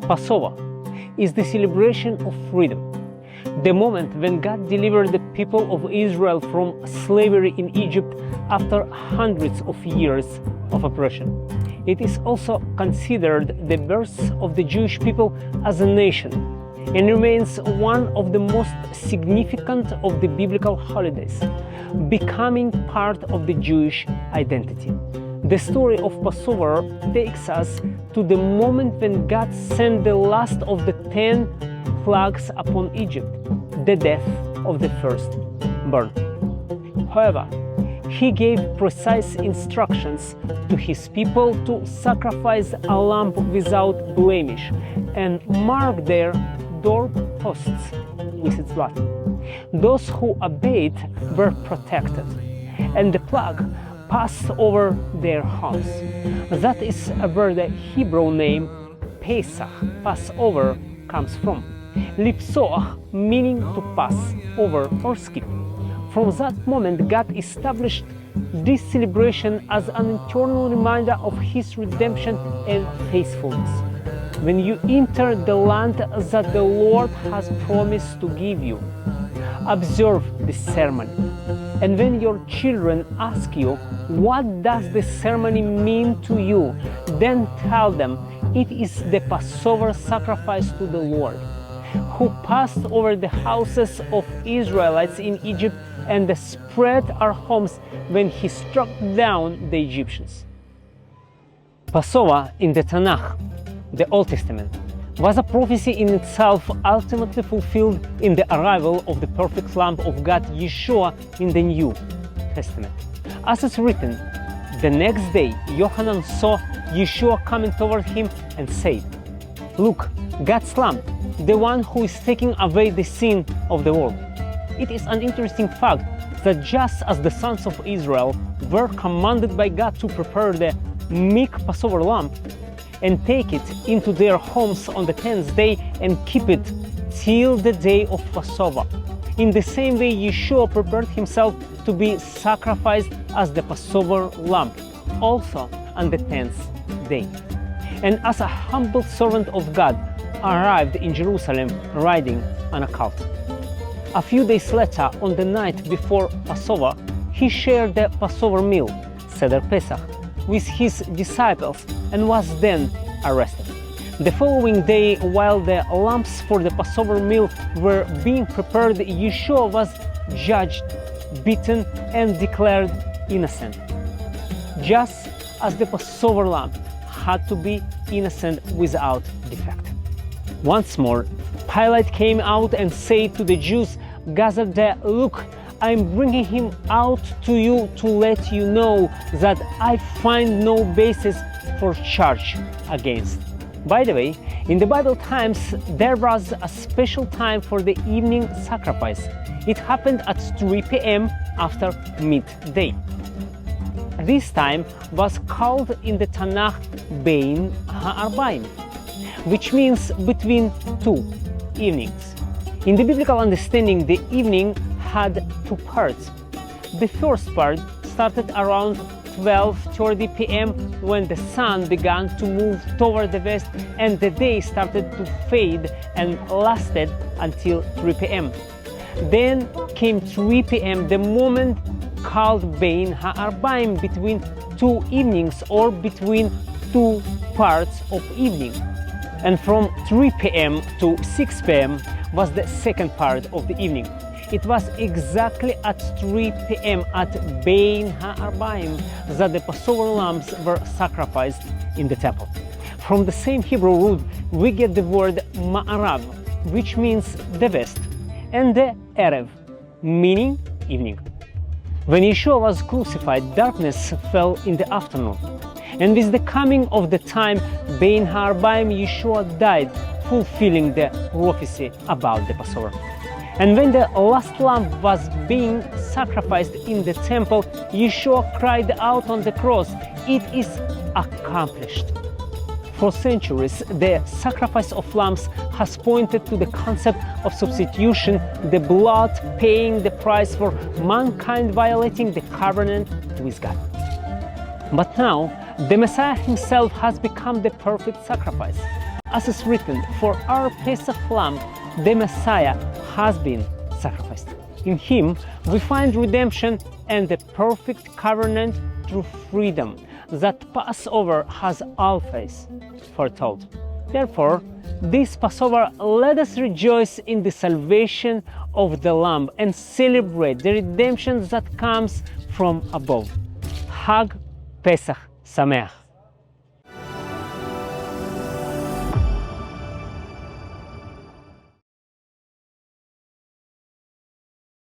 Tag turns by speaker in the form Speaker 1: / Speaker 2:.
Speaker 1: Passover is the celebration of freedom, the moment when God delivered the people of Israel from slavery in Egypt after hundreds of years of oppression. It is also considered the birth of the Jewish people as a nation and remains one of the most significant of the biblical holidays, becoming part of the Jewish identity. The story of Passover takes us to the moment when God sent the last of the 10 plagues upon Egypt, the death of the firstborn. However, He gave precise instructions to His people to sacrifice a lamb without blemish and mark their doorposts with its blood. Those who obeyed were protected, and the plague passed over their homes. That is where the Hebrew name Pesach, Passover, comes from. Lipsoach, meaning to pass over or skip. From that moment, God established this celebration as an eternal reminder of His redemption and faithfulness. When you enter the land that the Lord has promised to give you, observe this ceremony. And when your children ask you, what does this ceremony mean to you, then tell them it is the Passover sacrifice to the Lord, who passed over the houses of Israelites in Egypt and spread our homes when He struck down the Egyptians. Passover in the Tanakh, the Old Testament, was a prophecy in itself, ultimately fulfilled in the arrival of the perfect Lamb of God, Yeshua, in the New Testament. As it's written, the next day Yohanan saw Yeshua coming toward him and said, "Look, God's Lamb, the one who is taking away the sin of the world." It is an interesting fact that just as the sons of Israel were commanded by God to prepare the meek Passover lamb and take it into their homes on the 10th day and keep it till the day of Passover, in the same way Yeshua prepared Himself to be sacrificed as the Passover lamb, also on the 10th day. And as a humble servant of God, arrived in Jerusalem riding on a colt. A few days later, on the night before Passover, He shared the Passover meal, Seder Pesach, with His disciples and was then arrested. The following day, while the lambs for the Passover meal were being prepared, Yeshua was judged, beaten, and declared innocent, just as the Passover lamb had to be innocent without defect. Once more, Pilate came out and said to the Jews gathered there, "Look, I'm bringing him out to you to let you know that I find no basis for charge against." By the way, in the Bible times, there was a special time for the evening sacrifice. It happened at 3 p.m. after midday. This time was called in the Tanakh Bein Ha'arbaim, which means between two evenings. In the biblical understanding, the evening had two parts. The first part started around 12:30 p.m. when the sun began to move toward the west and the day started to fade and lasted until 3 p.m. Then came 3 p.m., the moment called Bein Ha'arbaim, between two evenings or between two parts of evening. And from 3 p.m. to 6 p.m. was the second part of the evening. It was exactly at 3 p.m. at Bein Ha'arbaim that the Passover lambs were sacrificed in the temple. From the same Hebrew root, we get the word Ma'arav, which means the west, and the Erev, meaning evening. When Yeshua was crucified, darkness fell in the afternoon. And with the coming of the time, Bein Ha'arbaim, Yeshua died, fulfilling the prophecy about the Passover. And when the last lamb was being sacrificed in the temple, Yeshua cried out on the cross, "It is accomplished." For centuries, the sacrifice of lambs has pointed to the concept of substitution, the blood paying the price for mankind violating the covenant with God. But now, the Messiah Himself has become the perfect sacrifice. as is written, for our Pesach Lamb, the Messiah, has been sacrificed. In him we find redemption and the perfect covenant through freedom that Passover has always foretold. Therefore, this Passover, let us rejoice in the salvation of the Lamb and celebrate the redemption that comes from above. Hag Pesach Sameach.